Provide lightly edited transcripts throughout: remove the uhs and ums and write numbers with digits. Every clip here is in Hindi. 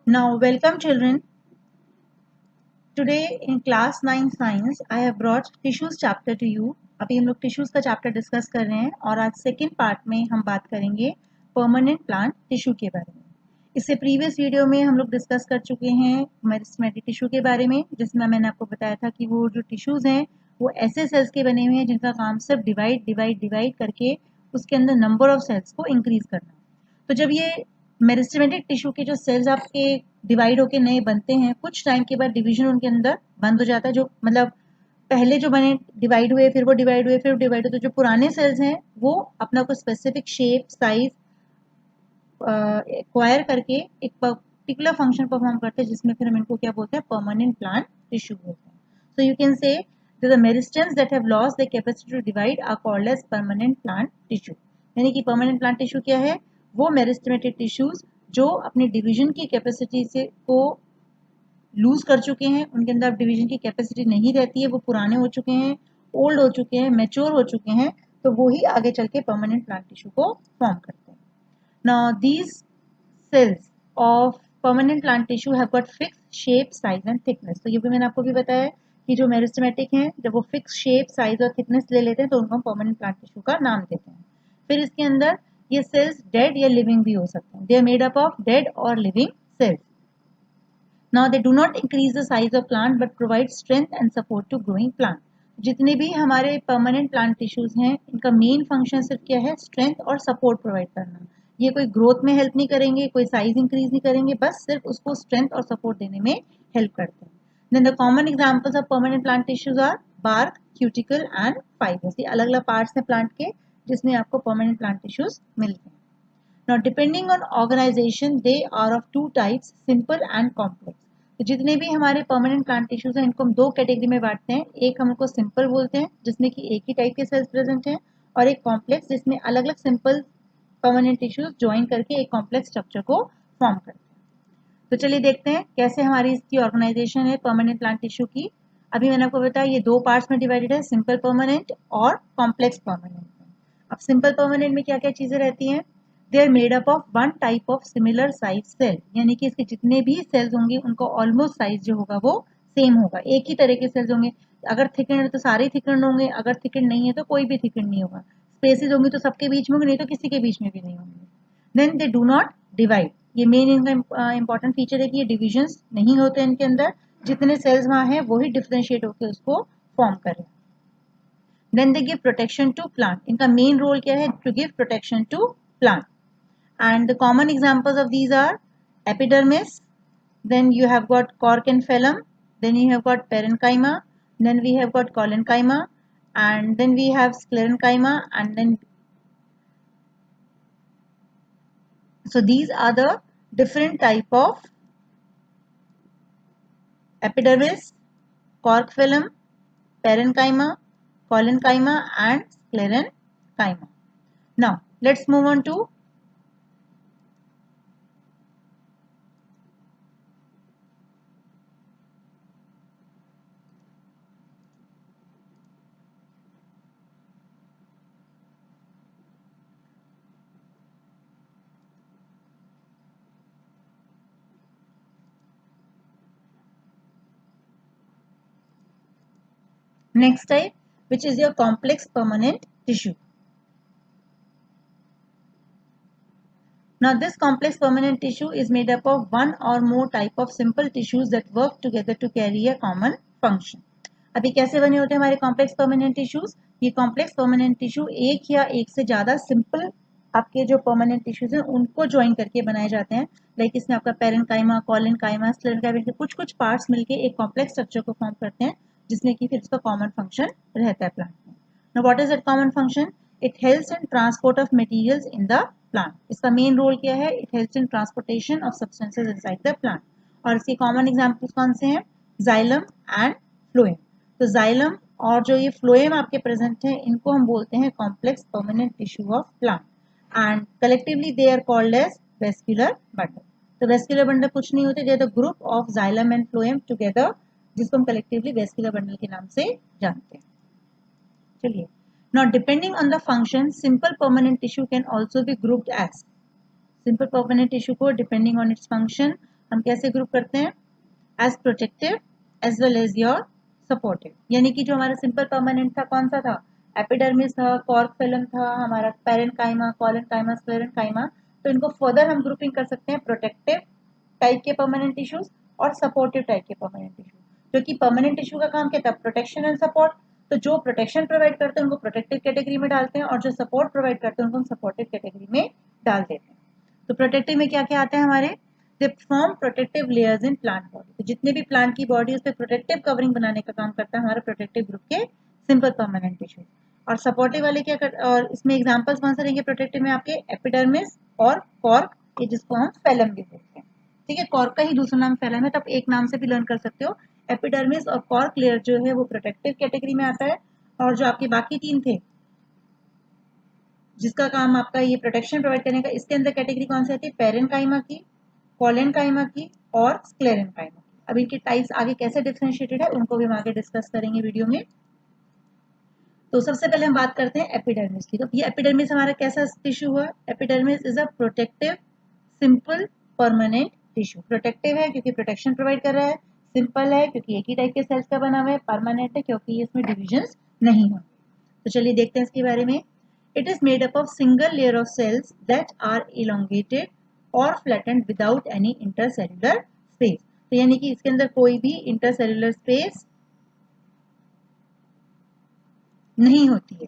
Now, welcome children. Today in class 9 science, I have brought tissues chapter to you. अभी हम लोग टिश्यूज का चैप्टर डिस्कस कर रहे हैं और आज सेकेंड पार्ट में हम बात करेंगे परमानेंट प्लांट टिश्यू के बारे में। इससे प्रीवियस वीडियो में हम लोग डिस्कस कर चुके हैं मेरिस्टेमेटिक टिश्यू के बारे में, जिसमें मैंने आपको बताया था कि वो जो टिश्यूज हैं वो ऐसे सेल्स के बने हुए हैं जिनका काम सिर्फ डिवाइड करके उसके अंदर नंबर ऑफ सेल्स को इंक्रीज करना। तो जब ये मेरिस्टेमेटिक टिश्यू के जो सेल्स आपके डिवाइड होके नए बनते हैं, कुछ टाइम के बाद डिवीजन उनके अंदर बंद हो जाता है। जो मतलब पहले जो बने डिवाइड हुए, फिर वो डिवाइड हुए, फिर डिवाइड हुए, तो जो पुराने सेल्स हैं वो अपना कोई स्पेसिफिक शेप साइज एक्वायर करके एक पर्टिकुलर फंक्शन परफॉर्म करते हैं, जिसमें फिर हम इनको क्या बोलते हैं, परमानेंट प्लांट टिश्यू बोलते हैं। सो यू कैन से the meristans that have lost their capacity to divide are called as permanent plant tissue। यानी कि परमानेंट प्लांट टिश्यू क्या है, वो मेरिस्टेमेटिक टिश्यूज जो अपनी डिवीजन की कैपेसिटी से को लूज कर चुके हैं, उनके अंदर अब डिवीजन की कैपेसिटी नहीं रहती है, वो पुराने हो चुके हैं, ओल्ड हो चुके हैं, मैच्योर हो चुके हैं, तो वो ही आगे चल के परमानेंट प्लांट टिश्यू को फॉर्म करते हैं। Now these cells of permanent plant tissue have got fixed shape, size and thickness। तो ये भी मैंने आपको भी बताया कि जो मेरिस्टेमेटिक हैं, जब वो फिक्स शेप, साइज और थिकनेस ले लेते हैं तो उनको हम परमानेंट प्लांट टिश्यू का नाम देते हैं। फिर इसके अंदर ये सेल्स डेड या लिविंग भी हो सकते हैं। They are made up of dead और living cells. Now they do not increase the size of plant but provide strength and support to growing plant. जितने भी हमारे परमानेंट प्लांट टिश्यूज हैं, इनका मेन फंक्शन सिर्फ क्या है, स्ट्रेंथ और सपोर्ट प्रोवाइड करना। ये कोई ग्रोथ में हेल्प नहीं करेंगे, कोई साइज इंक्रीज नहीं करेंगे, बस सिर्फ उसको स्ट्रेंथ और सपोर्ट देने में हेल्प करते हैं। Then the common examples of permanent plant tissues are bark, cuticle and fibres. ये अलग अलग पार्ट्स हैं प्लांट के जिसमें आपको परमानेंट प्लांट टिश्यूज मिलते हैं। Now, depending on organization, they are of two types, simple and complex। तो जितने भी हमारे परमानेंट प्लांट टिश्यूज हैं, इनको हम दो कैटेगरी में बांटते हैं। एक हम उनको सिंपल बोलते हैं, जिसमें कि एक ही टाइप के सेल्स प्रेजेंट हैं, और एक कॉम्प्लेक्स, जिसमें अलग अलग सिंपल परमानेंट टिश्यूज ज्वाइन करके एक कॉम्प्लेक्स स्ट्रक्चर को फॉर्म करते हैं। तो चलिए देखते हैं कैसे हमारी इसकी ऑर्गेनाइजेशन है परमानेंट प्लांट टिश्यू की। अभी मैंने आपको बताया ये दो पार्ट्स में डिवाइडेड है, सिंपल परमानेंट और कॉम्प्लेक्स परमानेंट। अब सिंपल परमानेंट में क्या क्या चीजें रहती हैं, they are made up of one type of similar size cell. यानी कि इसके जितने भी सेल्स होंगे उनको ऑलमोस्ट साइज जो होगा वो सेम होगा, एक ही तरह के सेल्स होंगे। अगर थिकन है तो सारे थिकन होंगे, अगर थिकन नहीं है तो कोई भी थिकन नहीं होगा। स्पेसेस होंगी तो सबके बीच में होंगे, नहीं तो किसी के बीच में भी नहीं होंगे। Then they do not divide. ये मेन इनका इंपॉर्टेंट फीचर है कि ये डिविजन्स नहीं होते इनके अंदर, जितने सेल्स वहां है वही डिफरेंशिएट होकर उसको फॉर्म करें। Then they give protection to plant। इनका मेन रोल क्या है, to give protection to plant। And the common examples of these are epidermis, then you have got cork and phloem, then you have got parenchyma, then we have got collenchyma, and then we have sclerenchyma, and then so these are the different type of epidermis, cork phloem, parenchyma, collenchyma and sclerenchyma। Now let's move on to next type, which is your complex permanent tissue। Now this complex permanent tissue is made up of one or more type of simple tissues that work together to carry a common function। अभी कैसे बने होते हैं हमारे कॉम्प्लेक्स परमानेंट टिश्यूज, ये कॉम्प्लेक्स परमानेंट टिश्यू एक या एक से ज्यादा सिंपल आपके जो परमानेंट टिश्यूज हैं उनको ज्वाइन करके बनाए जाते हैं। लाइक इसमें आपका पेरेंकाइमा, कॉलेनकाइमा, स्क्लेरेंकाइमा के कुछ कुछ पार्ट्स मिलके एक कॉम्प्लेक्स स्ट्रक्चर को फॉर्म करते हैं, जिसमें कि फिर उसका कॉमन फंक्शन रहता है प्लांट में। Now what is that common function, it helps in transport of materials in the plant. इसका मेन रोल क्या है, it helps in transportation of substances inside the plant. और इसके कॉमन एग्जांपल्स कौन से हैं, जाइलम एंड फ्लोएम। तो जाइलम और जो ये फ्लोएम आपके प्रेजेंट हैं, इनको हम बोलते हैं complex permanent tissue of plant, and collectively they are called as vascular bundle. तो वेस्क्यूलर बंडल कुछ नहीं होते, they are the group of xylem and phloem together, जिसको हम कलेक्टिवली वेस्क्यूलर बंडल के नाम से जानते हैं। चलिए, now depending on the function, simple permanent tissue can also be grouped as। Simple permanent tissue को डिपेंडिंग ऑन इट्स फंक्शन हम कैसे ग्रुप करते हैं? As protective as well as your supportive. यानी कि जो हमारा सिंपल परमानेंट था कौन सा था? एपिडर्मिस था, कॉर्क फिलम था, हमारा पैरेन्काइमा, कॉलेनकाइमा, स्क्लेरेन्काइमा। तो इनको फर्दर हम ग्रुपिंग कर सकते हैं प्रोटेक्टिव टाइप के परमानेंट टिश्यूज और सपोर्टिव टाइप के परमानेंट टिश्यू। जो कि परमानेंट टिश्यू का काम क्या था? Protection and support. तो जो प्रोटेक्शन प्रोवाइड करते हैं उनको प्रोटेक्टिव कैटेगरी में डालते हैं और जो सपोर्ट प्रोवाइड करते हैं उनको हम सपोर्टिव कैटेगरी में डाल देते हैं। तो प्रोटेक्टिव में क्या क्या आता है हमारे? They form protective layers in plant body. तो जितने भी प्लांट की बॉडी उस पर प्रोटेक्टिव कवरिंग बनाने का काम करता है हमारा प्रोटेक्टिव ग्रुप के सिंपल परमानेंट टिश्यू। और सपोर्टिव वाले क्या कर, और इसमें एग्जांपल्स कौन से रहेंगे प्रोटेक्टिव में? आपके एपिडर्मिस और कॉर्क, ये जिसको हम फेलम भी बोलते हैं। ठीक है, कॉर्क का ही दूसरा नाम फेलम है, तो आप एक नाम से भी लर्न कर सकते हो। एपिडर्मिस और कॉर्क लेयर जो है वो प्रोटेक्टिव कैटेगरी में आता है, और जो आपके बाकी तीन थे जिसका काम आपका ये प्रोटेक्शन प्रोवाइड करने का, इसके अंदर कैटेगरी कौन सी आती है? पैरेन्काइमा की, कॉलेनकाइमा की और स्क्लेरेन्काइमा की। अब इनके टाइप्स आगे कैसे डिफरेंशिएटेड है उनको भी हम आगे डिस्कस करेंगे वीडियो में। तो सबसे पहले हम बात करते हैं एपिडर्मिस की। तो ये एपिडर्मिस हमारा कैसा टिश्यू हुआ? Epidermis is a protective simple permanent tissue. Protective है क्योंकि प्रोटेक्शन प्रोवाइड कर रहा है, सिंपल है क्योंकि एक ही टाइप के सेल्स का बना हुआ है, परमानेंट है क्योंकि इसमें डिविजन्स नहीं होंगे। तो चलिए देखते हैं इसके बारे में। It is made up of single layer of cells that are elongated or flattened without any intercellular space. तो यानी कि इसके अंदर कोई भी इंटरसेल्युलर स्पेस नहीं होती है।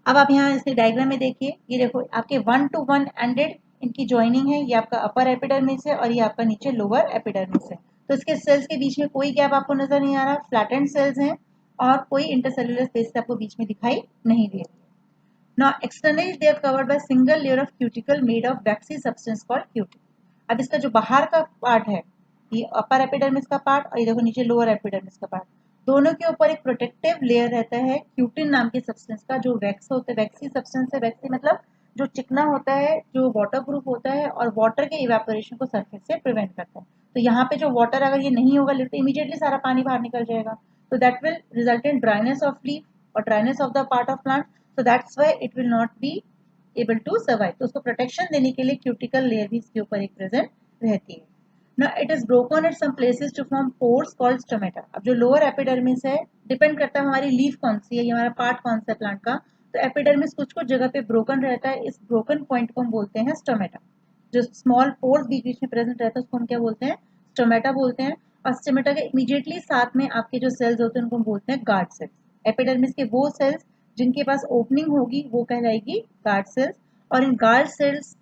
अब आप यहाँ इसके डायग्राम में देखिए, ये देखो आपके 1 to 1 एंडेड इनकी ज्वाइनिंग है। ये आपका अपर एपिडर्मिस है और ये आपका नीचे लोअर एपिडर्मिस है। तो इसके सेल्स के बीच में कोई गैप आपको नजर नहीं आ रहा, फ्लैटेंड सेल्स हैं और कोई इंटरसेल्युलर स्पेस आपको बीच में दिखाई नहीं दे रही। Now externally they are covered by single layer of cuticle made of waxy substance called cuticle. अब इसका जो बाहर का पार्ट है, ये अपर एपिडर्मिस का पार्ट और ये देखो नीचे लोअर एपिडर्मिस का पार्ट, दोनों के ऊपर एक प्रोटेक्टिव लेयर रहता है क्यूटिन नाम के सब्सटेंस का, जो वैक्स होता है, वैक्सी सब्सटेंस है। वैक्सी मतलब जो चिकना होता है, जो वाटर प्रूफ होता है और वाटर के इवेपोरेशन को सरफेस से प्रिवेंट करता है। तो यहाँ पे जो वाटर अगर ये नहीं होगा तो इमीडिएटली सारा पानी बाहर निकल जाएगा, तो that will result in dryness of leaf और dryness of the part of plant. So that's why it will not be able to survive. तो उसको प्रोटेक्शन देने के लिए क्यूटिकल लेयर भी इसके ऊपर एक प्रेजेंट रहती है। Now it is broken at some places to form pores called stomata. अब जो लोअर एपिडर्मिस है, डिपेंड करता है हमारी लीफ कौन सी है, ये हमारा पार्ट कौन सा है प्लांट का। तो एपिडर्मिस कुछ कुछ जगह पे ब्रोकन रहता है, इस ब्रोकन पॉइंट को हम बोलते हैं स्टोमेटा। जो स्मॉल पोर्स बीच बीच में प्रेजेंट रहता है उसको हम क्या बोलते हैं? स्टोमेटा बोलते हैं। और स्टोमेटा के इमीडिएटली साथ में आपके जो सेल्स होते हैं उनको हम बोलते हैं गार्ड सेल्स। एपिडर्मिस के वो सेल्स जिनके पास ओपनिंग होगी वो कहलाएगी गार्ड सेल्स, और इन गार्ड सेल्स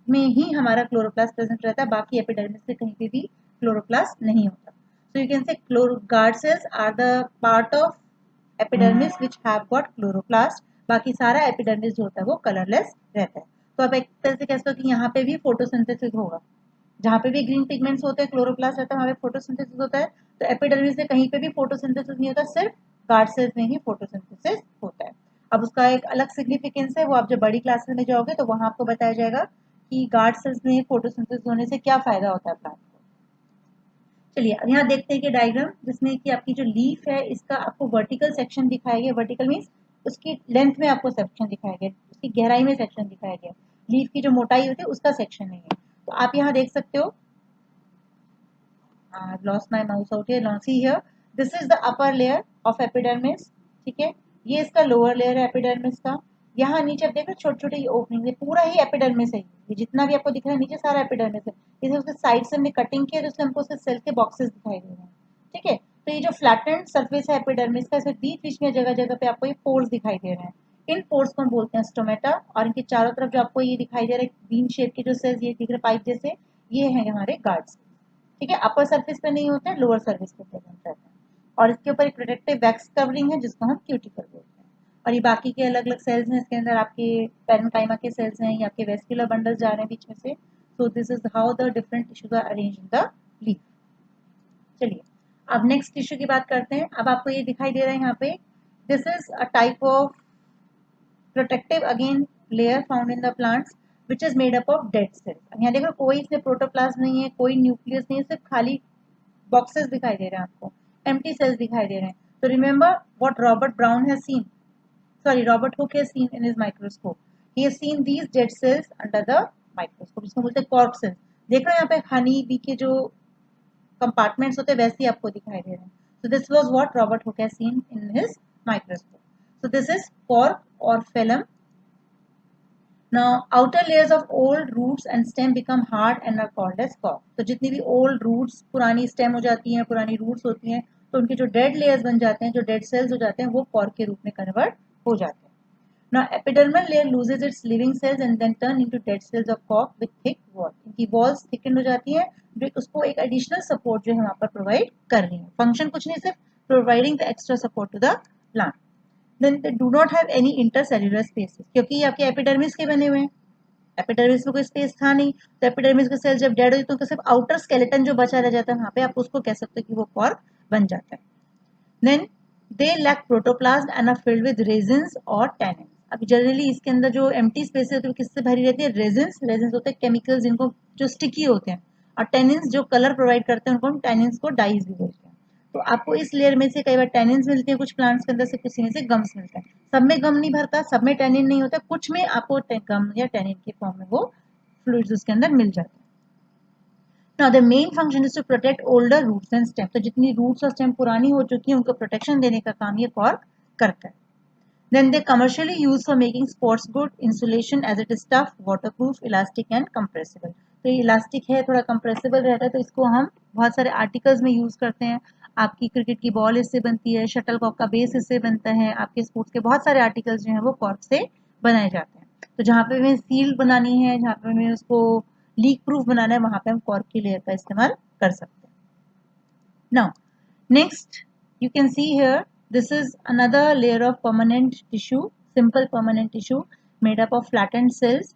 में ही हमारा क्लोरोप्लास्ट प्रेजेंट रहता है, बाकी एपिडर्मिस से कहीं पे भी क्लोरोप्लास्ट नहीं होता। So you can say guard cells are the part of epidermis which have got chloroplast. बाकी सारा एपिडर्मिस जो होता है वो कलरलेस रहता है। तो आप एक तरह से कह सकते हो कि यहाँ पे भी फोटोसिंथेसिस होगा, जहाँ पे भी ग्रीन पिगमेंट्स होते हैं, क्लोरोप्लास्ट रहता है, वहाँ पे फोटोसिंथेसिस होता है। तो एपिडर्मिस में कहीं पे भी फोटोसिंथेसिस नहीं होता, सिर्फ गार्ड सेल्स में ही फोटोसिंथेसिस होता है। अब उसका एक अलग सिग्निफिकेंस है, वो आप जब बड़ी क्लासेस में जाओगे तो वहां आपको बताया जाएगा कि गार्ड सेल्स में फोटोसिंथेसिस होने से क्या फायदा होता है प्लांट को। चलिए अब यहाँ देखते हैं कि डायग्राम जिसमें कि आपकी जो लीफ है इसका आपको वर्टिकल सेक्शन दिखाया गया। वर्टिकल मीन्स उसकी लेंथ में आपको सेक्शन दिखाया गया, उसकी गहराई में सेक्शन दिखाया गया। लीफ की जो मोटाई होती है उसका सेक्शन नहीं है। तो आप यहाँ देख सकते हो, I've lost my mouse out here. Now see here, this is the upper layer of epidermis. ठीक है, ये इसका लोअर लेयर है एपिडर्मिस का। यहाँ नीचे आप देखो छोटे छोटे ओपनिंग है, पूरा ही एपिडर्मिस है। ये जितना भी आपको दिख रहा है नीचे सारा एपिडर्मिस है। इसे उसके साइड से हमने कटिंग किया तो उससे हमको उसके सेल के बॉक्सेस दिखाई दे रहे हैं। ठीक है, तो ये जो फ्लैटेंड सरफेस है एपिडर्मिस का, इसमें बीच बीच में जगह जगह पे आपको ये पोर्स दिखाई दे रहे हैं। इन पोर्स को हम बोलते हैं स्टोमेटा, और इनके चारों तरफ जो आपको ये दिखाई दे रहा है बीन शेप के जो सेल्स ये दिख रहे पाइप जैसे, ये है हमारे गार्ड्स। ठीक है, अपर सरफेस पे नहीं होते हैं, लोअर सरफेस पे प्रेजेंट रहते हैं। और इसके ऊपर एक प्रोटेक्टिव वैक्स कवरिंग है जिसको हम क्यूटिकल बोलते हैं। और ये बाकी के अलग अलग सेल्स हैं, इसके अंदर आपके पैरेन्काइमा के सेल्स हैं, ये आपके वेस्कुलर बंडल्स जा रहे हैं बीच में से। So this is how the different tissues are arranged in the leaf. चलिए अब नेक्स्ट टिश्यू की बात करते हैं। अब आपको ये दिखाई दे रहा है यहाँ पे, this is a type of protective again layer found in the plants which is made up of dead cells। यहाँ देखो कोई इसमें प्रोटोप्लाज्म नहीं है, कोई न्यूक्लियस नहीं है, सिर्फ खाली बॉक्सेस दिखाई दे रहे हैं आपको, एम्प्टी सेल्स दिखाई दे रहे हैं। तो remember what Robert brown has seen, sorry Robert Hooke has seen in his microscope, he has seen these dead cells under the microscope, इसको बोलते हैं कॉर्क सेल्स। देख रहे हो यहाँ पे हनी बी के जो कंपार्टमेंट्स होते हैं वैसे ही आपको दिखाई दे रहे हैं. So this was what Robert Hooke has seen in his microscope. So this is cork or phloem. Now outer layers of old roots and stem become hard and are called as cork. तो जितनी भी old roots पुरानी stem हो जाती हैं, पुरानी roots होती हैं, तो उनके जो dead layers बन जाते हैं, जो dead cells हो जाते हैं, वो cork के रूप में convert हो जाते हैं. Now epidermal layer loses its living cells and then turn into dead cells of cork with thick wall. इनकी walls thickened हो जाती हैं, जो उसको एक additional support जो है वहाँ पर provide कर रही हैं. Function कुछ नहीं, सिर्फ providing the extra support to the plant. Then they do not have any intercellular spaces क्योंकि ये आपके epidermis के बने हुए हैं. एपिडर्मिस में कोई स्पेस था नहीं, तो एपिडर्मिस के सेल जब डेड हो जाते हैं तो सिर्फ आउटर स्केलेटन जो बचा रह जाता है वहां पे, आप उसको कह सकते हो कि वो कॉर्क बन जाता है. Then they lack protoplasm and are filled with resins और टैनिन्स. अब जनरली इसके अंदर जो एम्प्टी स्पेस है तो किससे भरी रहती है? रेजिन्स. रेजिन्स होते हैं केमिकल्स जिनको जो स्टिकी होते हैं, और टैनिन्स जो कलर प्रोवाइड करते हैं उनको हम टैनिन्स को डाइज भी बोलते हैं. तो आपको इस लेयर में से कई बार टैनिन्स मिलते हैं कुछ प्लांट्स के अंदर से, किसी में से गम्स मिलता है. सब में गम नहीं भरता, सब में टैनिन नहीं होता, कुछ में आपको गम या टैनिन के फॉर्म में वो फ्लूइड्स उसके अंदर मिल जाते हैं. Now the main function is to protect older roots and stem. तो जितनी roots और stem पुरानी हो चुकी हैं उनको प्रोटेक्शन देने का काम ये कॉर्क करता है. Then they commercially used for making sports good insulation as it is tough, waterproof, elastic and compressible. तो ये इलास्टिक है, थोड़ा कंप्रेसिबल रहता है, तो इसको हम बहुत सारे आर्टिकल्स में यूज करते हैं. आपकी क्रिकेट की बॉल इससे बनती है, शटल कॉक का बेस इससे बनता है, आपके स्पोर्ट्स के बहुत सारे आर्टिकल्स जो हैं वो कॉर्क से बनाए जाते हैं. तो जहाँ पे हमें सील बनानी है, जहाँ पे हमें उसको लीक प्रूफ बनाना है, वहां पे हम कॉर्क की लेयर का इस्तेमाल कर सकते हैं. Now next you can see here, this is another layer of permanent tissue, simple permanent tissue made up of flattened cells.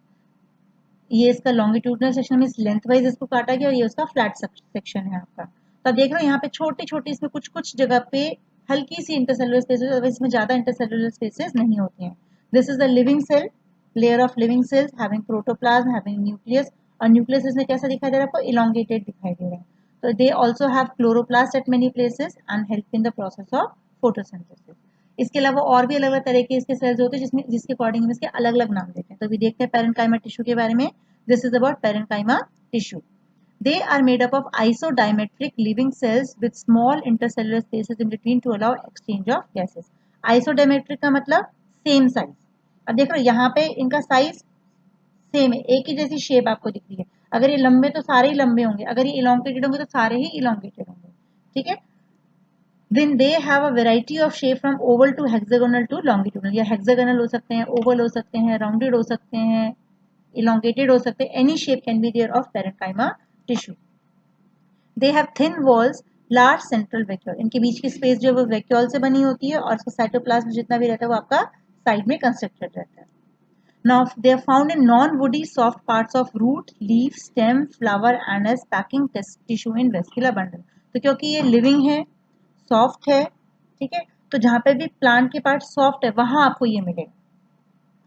ये इसका लॉन्गिट्यूडनल सेक्शन में लेंथ वाइज इसको काटा गया और ये उसका फ्लैट सेक्शन है आपका. तो आप देख रहे हो यहाँ पे छोटी छोटी इसमें कुछ कुछ जगह पे हल्की सी इंटरसेलुलर स्पेसेस, इसमें ज्यादा इंटरसेलुलर स्पेसेस नहीं होती हैं. This is the living cell, layer of living cells having protoplasm, having nucleus. और न्यूक्लियस इसमें कैसा दिखाई दे रहा है आपको? इलोंगेटेड दिखाई दे रहा है. तो they also have chloroplast eight many places and help in the process of photosynthesis. इसके अलावा और भी अलग अलग तरह के इसके सेल्स होते हैं जिसमें जिसके अकॉर्डिंग हम इसके अलग अलग नाम देते हैं. तो अभी देखते हैं पैरेन्काइमा टिश्यू के बारे में. This is about parenchyma tissue. They are made up of isodimetric living cells with small intercellular spaces in between to allow exchange of gases. Isodimetric का मतलब सेम साइज. अब देख रहे हो यहाँ पे इनका साइज सेम है, एक ही जैसी शेप आपको दिख रही है. अगर ये लंबे तो सारे ही लंबे होंगे, अगर ये इलोंगेटेड होंगे तो सारे ही इलोंगेटेड होंगे. ठीक है. Then they have a variety of shape from oval to hexagonal to longitudinal. या hexagonal हो सकते हैं, oval हो सकते हैं, rounded हो सकते हैं, elongated हो सकते हैं. Any shape can be there of parenchyma tissue. They have thin walls, large central vacuole. इनके बीच की स्पेस जो है वो वैक्यूल से बनी होती है और इसका साइटोप्लाज्म जितना भी रहता है वो आपका साइड में कंस्ट्रक्टेड रहता है. Now they are found in non-woody soft parts of root, leaf, stem, flower and as packing tissue in vascular bundle. तो क्योंकि ये लिविंग है, सॉफ्ट है, ठीक है, तो जहाँ पे भी प्लांट के पार्ट सॉफ्ट है वहां आपको ये मिलेगा.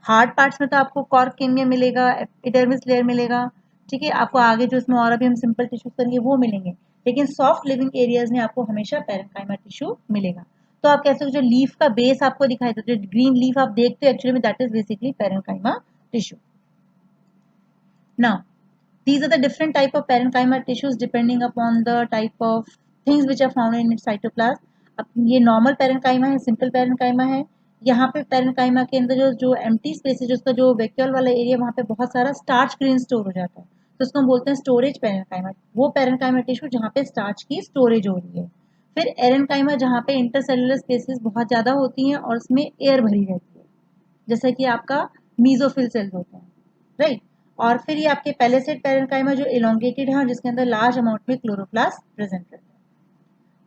हार्ड पार्ट्स में तो आपको कॉर्किमिया मिलेगा, एपिडर्मिस लेयर मिलेगा, ठीक है, आपको आगे जो इसमें और अभी हम सिंपल टिश्यूज करेंगे वो मिलेंगे, लेकिन सॉफ्ट लिविंग एरियाज में आपको हमेशा पैरेन्काइमा टिश्यू मिलेगा. तो आप कह सकते हो जो लीफ का बेस आपको दिखाई देता है, जो ग्रीन लीफ आप देखते हो एक्चुअली में that is basically parenchyma tissue. Now these are the different type of parenchyma tissues depending upon the type of things which are found in its cytoplasm. अब ये नॉर्मल पैरेन्काइमा है, सिंपल पैरेन्काइमा है. यहाँ पे पैरेन्काइमा के अंदर जो एम्प्टी स्पेस है, जो उसका जो वैक्यूल वाला एरिया, वहाँ पे बहुत सारा स्टार्च ग्रेन स्टोर हो जाता है, तो उसको हम बोलते हैं स्टोरेज पैरेन्काइमा. वो पैरेन्काइमा टिश्यू जहाँ पे स्टार्च की स्टोरेज हो रही है. फिर एरेन्काइमा जहाँ पे इंटरसेलुलर स्पेसेस बहुत ज्यादा होती हैं और उसमें एयर भरी रहती है, जैसा कि आपका मीजोफिल सेल्स होते हैं, राइट. और फिर ये आपके पैलेसेड पैरेन्काइमा जो इलोंगेटेड है और जिसके अंदर लार्ज अमाउंट में क्लोरोप्लास्ट प्रेजेंट रहता है.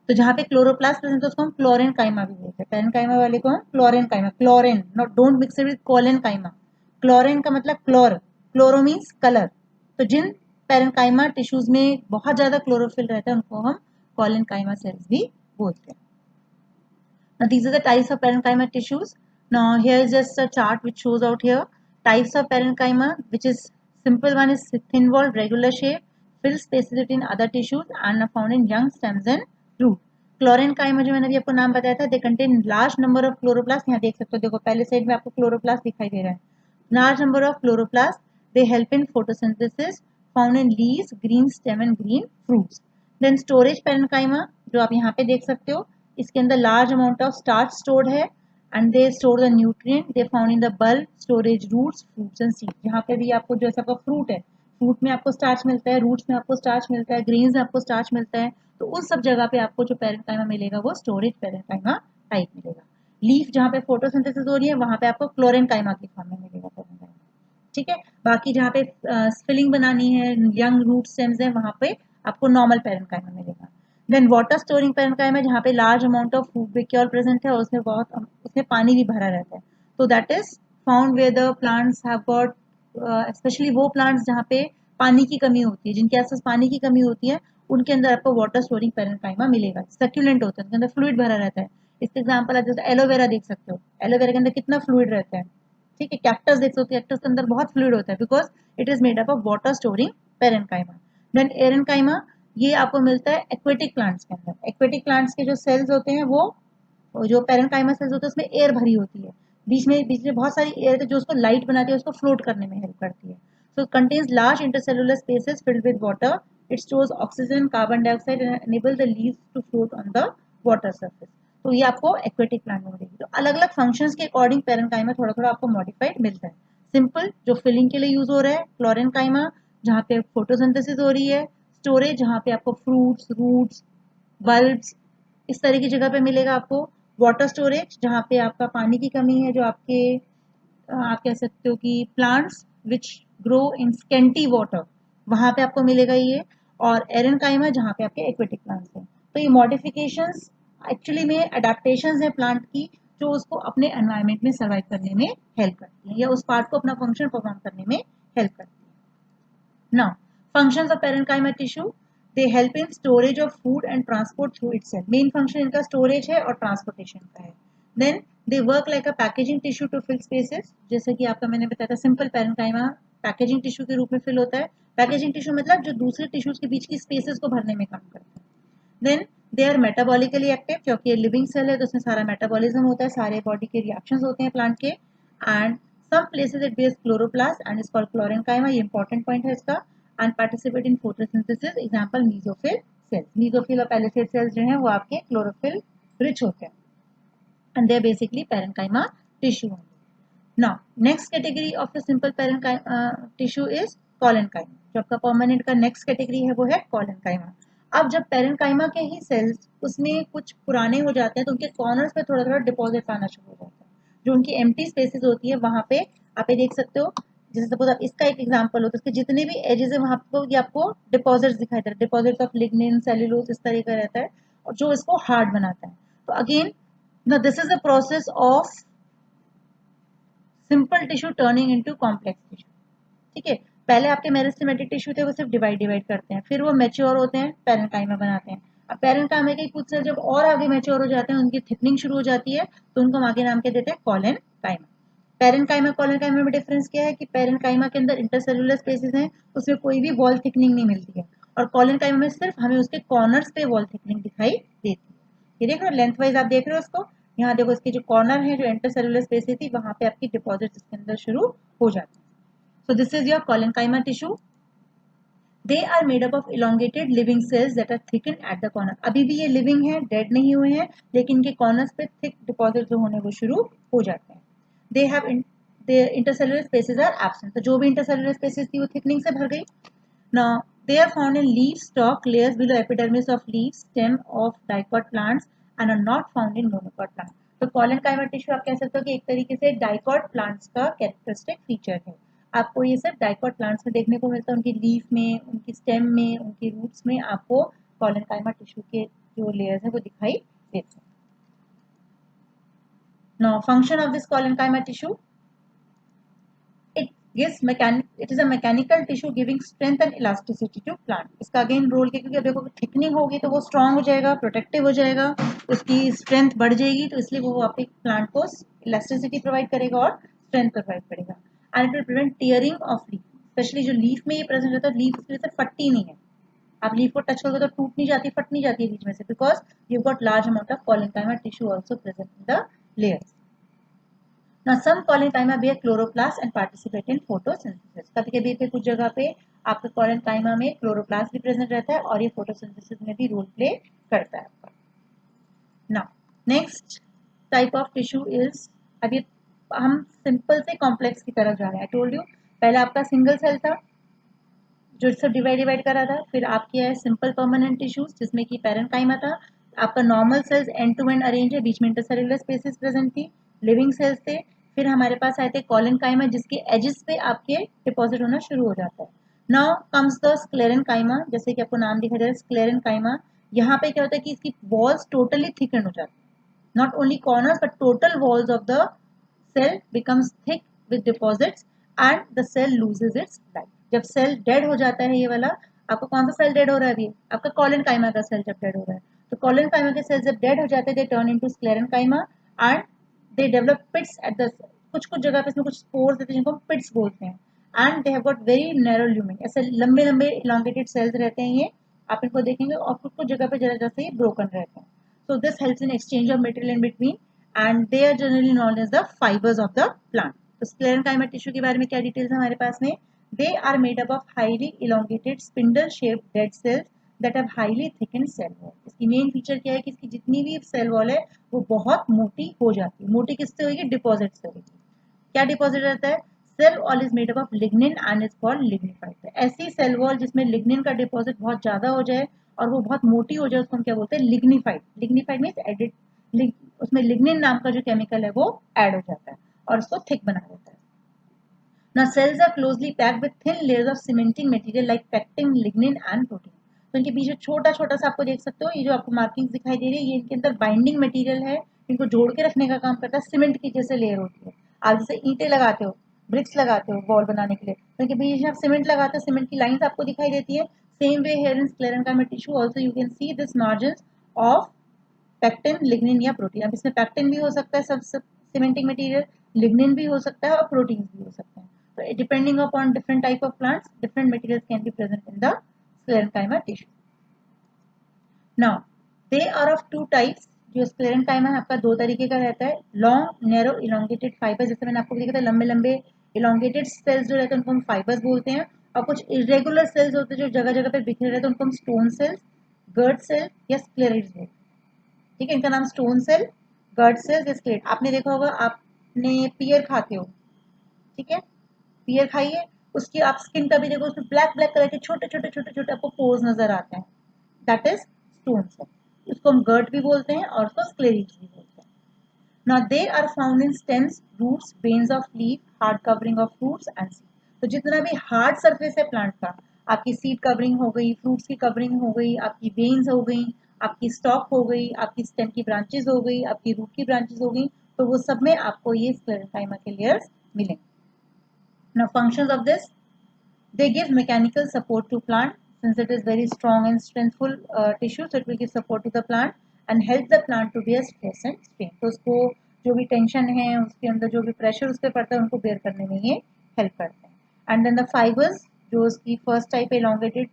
तो जहाँ पे क्लोरोप्लास्ट प्रेजेंट है उसको हम क्लोरेनकाइमा भी बोलते हैं. पैरेन्काइमा वाले को हम chlorenchyma, chloren, not don't mix it with collenchyma. Chloren का मतलब क्लोर, क्लोरो मीन्स कलर. तो जिन पैरेन्काइमा टिश्यूज में बहुत ज्यादा क्लोरोफिल रहता है उनको हम कोलेनकाइमा सेल्स भी बोलते हैं. Now these are the types of parenchyma tissues. Now here is just a chart which shows out here types of parenchyma, which is simple one is thin walled regular shape, fill spaces between other tissues and are found in young stems and root. Chlorenchyma जो मैंने अभी आपको नाम बताया था, they contain large number of chloroplast. यहाँ देख सकते हो, देखो पहले साइड में आपको क्लोरोप्लास्ट दिखाई दे रहा है, large number of chloroplast. They help in photosynthesis, found in leaves, green stem and green fruits. Then storage parenchyma जो आप यहाँ पे देख सकते हो, इसके अंदर large amount of starch stored है and they store the nutrient they found in the bulb, storage, roots, fruits and seed. यहाँ पे भी आपको जो ऐसा फ्रूट है, फ्रूट में आपको स्टार्च मिलता है, रूट्स में आपको स्टार्च मिलता है, ग्रेन्स में आपको स्टार्च मिलता है. तो उस सब जगह पे आपको जो पेरेन्काइमा मिलेगा वो स्टोरेज पेरेन्काइमा टाइप मिलेगा. लीफ जहाँ पे फोटोसिंथेसिस हो रही है वहां पे आपको क्लोरेन्काइमा के फॉर्म में मिलेगा पेरेन्काइमा. ठीक है. बाकी जहाँ पे फिलिंग बनानी है, यंग रूट स्टेम्स है, वहां पे आपको नॉर्मल पेरेन्काइमा मिलेगा. देन वाटर स्टोरिंग पेरेन्काइमा जहाँ पे large amount of food vacuole present है और उसमें पानी भी भरा रहता है. तो that is found where the plants have got, specially वो प्लांट्स जहाँ पे पानी की कमी होती है, जिनके आसपास पानी की कमी होती है, उनके अंदर आपको वाटर स्टोरिंग पेरेन्काइमा मिलेगा. सक्यूलेंट होता है, उनके अंदर फ्लूइड भरा रहता है. इसके एग्जाम्पल आप जैसे एलोवेरा देख सकते हो, एलोवेरा के अंदर कितना फ्लूइड रहता है. ठीक है. कैक्टस देख सकते हो, कैक्टस के अंदर बहुत फ्लूइड होता है because it is made up of water storing parenchyma. Then aerenchyma, ये आपको मिलता है एक्वेटिक प्लांट्स के अंदर. एक्वेटिक प्लांट्स के जो सेल्स होते हैं वो जो पेरेन्काइमा सेल्स होते हैं उसमें एयर भरी होती है, बीच में बहुत सारी एयर जो उसको लाइट बनाती है, उसको फ्लोट करने में हेल्प करती है. So contains large intercellular spaces filled with water. It stores oxygen, carbon dioxide and enable the leaves to float on the water surface. तो ये आपको एक्वेटिक प्लांट में मिलेगी. तो अलग अलग फंक्शंस के अकॉर्डिंग पेरेन्काइमा थोड़ा थोड़ा आपको मॉडिफाइड मिलता है. सिंपल जो फिलिंग के लिए यूज हो रहा है, क्लोरेन्काइमा जहाँ पे फोटोसिंथेसिस हो रही है, स्टोरेज जहाँ पे आपको फ्रूट्स, रूट्स, बल्ब्स इस तरह की जगह पे मिलेगा आपको, वाटर स्टोरेज जहाँ पे आपका पानी की कमी है, जो आपके आप कह सकते हो कि plants which grow in scanty water, वहां पे आपको मिलेगा ये. और एरेन्काइमा जहाँ पे आपके एक्वेटिक प्लांट्स हैं. तो ये मॉडिफिकेशंस एक्चुअली में अडेप्टेशंस है प्लांट की, जो उसको अपने एनवायरनमेंट में सर्वाइव करने में हेल्प करती है या उस पार्ट को अपना फंक्शन परफॉर्म करने में हेल्प करती है. Now, functions of parenchyma tissue, they help in storage of food and transport through itself. Main function इनका storage है और transportation का है. Then they work like a packaging tissue to fill spaces. जैसे कि आपका मैंने बताया था simple parenchyma packaging tissue के रूप में fill होता है. Packaging tissue मतलब जो दूसरे tissues के बीच की spaces को भरने में काम करता है. Then they are metabolically active क्योंकि ये living cell है तो उसमें सारा metabolism होता है, सारे body के reactions होते हैं plant के. And some places it bears chloroplast and is called chlorenchyma. ये important point है इसका. And participate in photosynthesis. Example mesophyll cells. Mesophyll और palisade cells जो हैं वो आपके chlorophyll rich होते हैं. And they are basically parenchyma tissue only. Now next category of the simple parenchyma tissue is collenchyma. जो आपका permanent का next category है वो है collenchyma. अब जब पेरेन्काइमा के ही सेल्स उसमें कुछ पुराने हो जाते हैं तो उनके कॉर्नर्स पे थोड़ा थोड़ा डिपॉजिट आना शुरू हो जाता है. जो उनकी एम्प्टी स्पेसेस होती है वहां पे आप ये देख सकते हो. जैसे सपोज आप इसका एक एग्जांपल हो तो इसके जितने भी एजेस है वहां पे ये आपको डिपॉजिट्स दिखाई दे रहे हैं. डिपॉजिट्स ऑफ लिग्निन, सेल्यूलोज इस तरह का रहता है और जो इसको हार्ड बनाता है. तो again now this is a process of simple tissue turning into complex tissue. ठीक है. पहले आपके मेरिस्टेमेटिक टिश्यू थे वो सिर्फ डिवाइड करते हैं, फिर वो मैच्योर होते हैं, पेरेन्काइमा बनाते हैं. अब पेरेन्काइमा के कुछ सेल जब और आगे मैच्योर हो जाते हैं, उनकी थिकनिंग शुरू हो जाती है, तो उनको हम आगे नाम क्या देते हैं, कॉलेनकाइमा. पेरेन्काइमा कॉलेनकाइमा में डिफरेंस क्या है कि पेरेन्काइमा के अंदर इंटरसेलुलर स्पेसेस हैं, उसमें कोई भी वॉल थिकनिंग नहीं मिलती है, और कॉलेनकाइमा में सिर्फ हमें उसके कॉर्नर्स पे वॉल थिकनिंग दिखाई देती है. ये देख रहे हो लेंथ वाइज आप देख रहे हो इसको. यहाँ देखो इसके जो कॉर्नर है, जो इंटरसेलुलर स्पेसेस थी वहां पे आपकी डिपॉजिट इसके अंदर शुरू हो जाती है. So this is your collenchyma tissue. They are made up of elongated living cells that are thickened at the corner. अभी भी ये living है, dead नहीं हुए हैं, लेकिन इनके corners पे thick deposit जो होने वो शुरू हो जाते हैं. They have their intercellular spaces are absent. तो जो भी intercellular spaces थी वो thickening से भर गई. Now they are found in leaf stalk layers below epidermis of leaf stem of dicot plants and are not found in monocot plants. तो collenchyma tissue आप कह सकते हो कि एक तरीके से dicot plants का characteristic feature है. आपको ये सब डाइकॉट प्लांट्स में देखने को मिलता है, उनकी लीफ में, उनकी स्टेम में, उनकी रूट्स में आपको कॉलेनकाइमा टिश्यू के जो लेयर्स हैं वो दिखाई देते हैं. Now function of this collenchyma tissue, it is a mechanical tissue giving strength and elasticity to plant. इसका अगेन रोल क्या, क्योंकि देखो थिकनिंग होगी तो वो स्ट्रांग हो जाएगा, प्रोटेक्टिव हो जाएगा, उसकी स्ट्रेंथ बढ़ जाएगी, तो इसलिए वो आपके प्लांट को इलास्टिसिटी प्रोवाइड करेगा और स्ट्रेंथ प्रोवाइड करेगा. And it will prevent tearing of leaf. Specially जो लीफ में ये प्रेजेंट होता है, लीफ की वजह से फटती नहीं है. आप लीफ को टच करोगे तो टूट नहीं जाती, फट नहीं जाती है बीच में से, because you got large amount of collenchyma tissue also present in the layers. Now some collenchyma bear chloroplast and participate in photosynthesis. कभी-कभी पे कुछ जगह पे आपके collenchyma में chloroplast भी present रहता है और ये photosynthesis में भी role play करता है आपका. Now next type of tissue is, अभी हम सिंपल से कॉम्प्लेक्स की तरफ जा रहे हैं. I told you पहले आपका सिंगल सेल था जो सब डिवाइड करा था, फिर आपकी है सिंपल परमानेंट टिश्यूज जिसमें कि पैरेन्काइमा था, आपका normal cells end to end arrange है, बीच में इंटरसेलुलर स्पेसेस प्रेजेंट थी, लिविंग सेल्स थे, फिर हमारे पास आए थे कॉलेनकाइमा जिसके एजेस पे आपके डिपॉजिट होना शुरू हो जाता है. नाउ कम्स द स्क्लेरेनकाइमा, जैसे कि आपको नाम दिखाई दे रहा है स्क्लेरेनकाइमा. यहाँ पे क्या होता है कि इसकी वॉल्स टोटली थिकन हो जाती है, not only corners but total walls of the cell becomes thick with deposits and the cell loses its life. जब सेल डेड हो जाता है, ये वाला आपका कौन सा सेल डेड हो रहा है अभी, आपका कॉलेनकाइमा का सेल जब डेड हो रहा है, तो कॉलेनकाइमा के सेल जब डेड हो जाते हैं they turn into sclerenchyma and they develop pits at the, कुछ कुछ जगह पे इसमें कुछ स्पोर्स देते हैं जिनको पिट्स बोलते हैं, and they have got very narrow lumen, ऐसे लंबे लंबे इलांगेटेड सेल्स रहते हैं ये, आप इनको देखेंगे, और कुछ कुछ जगह पे जरा जरा से ये ब्रोकन रहते हैं. So this helps in exchange of material in between and they are generally known as the fibres of the plant. तो स्क्लेरेनकाइमा टिश्यू के बारे में क्या डिटेल्स है हमारे पास में, they are made up of highly elongated spindle shaped dead cells that have highly thickened cell wall. इसकी मेन फीचर क्या है कि इसकी जितनी भी सेल वॉल है वो बहुत मोटी हो जाती है. मोटी किससे होगी, डिपॉजिट से होगी. क्या डिपॉजिट रहता है, cell wall is made up of lignin and is called lignified. ऐसी सेल वॉल जिसमें लिग्निन का डिपॉजिट बहुत ज्यादा हो जाए और वो बहुत मोटी हो जाए उसको हम क्या बोलते हैं, लिग्निफाइड. लिग्निफाइड मीन्स एडिड, उसमें लिग्निन नाम का जो केमिकल है वो ऐड हो जाता है और उसको थिक बना देता है. Now cells are closely packed with thin layers of cementing material like pectin, lignin and protein. तो इनके बीच में छोटा छोटा सा आपको देख सकते हो, ये जो आपको मार्किंग्स दिखाई दे रही है ये इनके अंदर बाइंडिंग मटेरियल है, इनको जोड़ के रखने का काम करता है. सीमेंट की जैसे लेयर होती है, आप जैसे ईंटें लगाते हो, ब्रिक्स लगाते हो वॉल बनाने के लिए, तो इनके बीच में आप सीमेंट लगाते हो, सीमेंट की लाइंस आपको दिखाई देती है. Same way here in sclerenchyma tissue also you can see this margins of pectin, lignin या प्रोटीन. अब इसमें पैक्टिन भी हो सकता है, सब सीमेंटिंग मटेरियल, लिग्निन भी हो सकता है और प्रोटीन भी हो सकते हैं. So depending upon different type of plants, different materials can be present in the sclerenchyma tissue. Now, they are of two types. जो sclerenchyma है आपका दो तरीके का रहता है, long narrow elongated fibers, जैसे मैंने आपको दिखाया था लंबे लंबे elongated cells जो रहते हैं उनको हम fibers बोलते हैं, और कुछ irregular cells होते हैं जो जगह जगह पे बिखरे रहते हैं उनको हम stone cells, गर्ड सेल या स्क्लेराइड्स बोलते हैं. ठीक है, इनका नाम स्टोन सेल, गर्ड सेल या स्क्लेराइड. आपने देखा होगा, आपने पियर खाते हो, ठीक है, पियर खाइए, उसकी आप स्किन का भी देखो, उसमें ब्लैक ब्लैक कलर के छोटे छोटे छोटे छोटे आपको पोर्स नजर आते हैं, दैट इज स्टोन सेल. उसको हम गर्ट भी बोलते हैं और उसको स्क्लेरीज भी बोलते हैं. Now they are found in stems, roots, veins of leaf, hard covering of fruits and seed. तो जितना भी हार्ड सरफेस है प्लांट का, आपकी सीड कवरिंग हो गई, फ्रूट्स की कवरिंग हो गई, आपकी वेन्स हो गई, आपकी स्टॉक हो गई, आपकी स्टेम की ब्रांचेस हो गई, आपकी रूट की ब्रांचेस हो गई, तो वो सब में आपको ये स्क्लेरेनकाइमा के लेयर्स मिलेंगे. Now functions of this, they give mechanical support to plant since it is very strong and strengthful tissue, so it will give support to the plant and help the plant to bear stress and strain. तो उसको जो भी टेंशन है, उसके अंदर जो भी प्रेशर उस पर पड़ता है उनको बेयर करने में ये हेल्प करते हैं. एंड देन द फाइबर्स, जो उसकी फर्स्ट टाइप एलोंगेटेड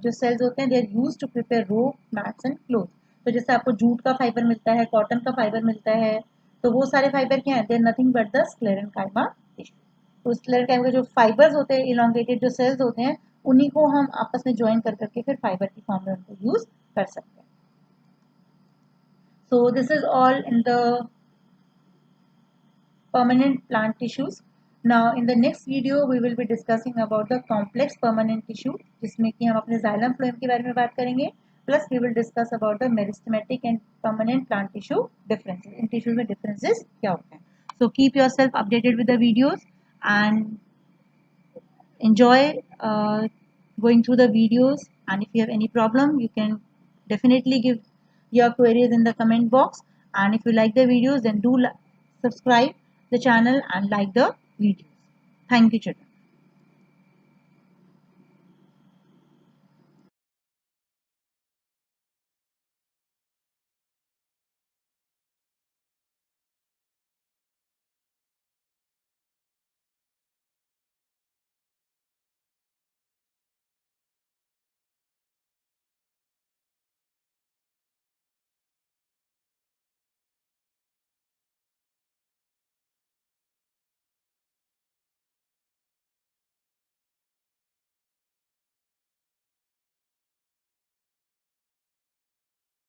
जो सेल्स होते हैं, they are used to prepare rope, mats and cloth. तो जैसे आपको जूट का फाइबर मिलता है, कॉटन का फाइबर मिलता है, तो वो सारे फाइबर क्या है, they are nothing but the sclerenchyma tissue. तो स्क्लेरेनकाइमा के जो फाइबर्स होते हैं, इलोंगेटेड जो सेल्स होते हैं, उन्हीं को हम आपस में ज्वाइन कर करके फिर फाइबर की फॉर्म में उनको यूज कर सकते हैं. So this is all in the permanent plant tissues. Now in the next video we will be discussing about the complex permanent tissue, जिसमें कि हम अपने xylem phloem के बारे में बात करेंगे, plus we will discuss about the meristematic and permanent plant tissue differences. In tissues में differences क्या होते हैं. So keep yourself updated with the videos and enjoy going through the videos, and if you have any problem you can definitely give your queries in the comment box, and if you like the videos then do subscribe the channel and like the videos. Thank you children.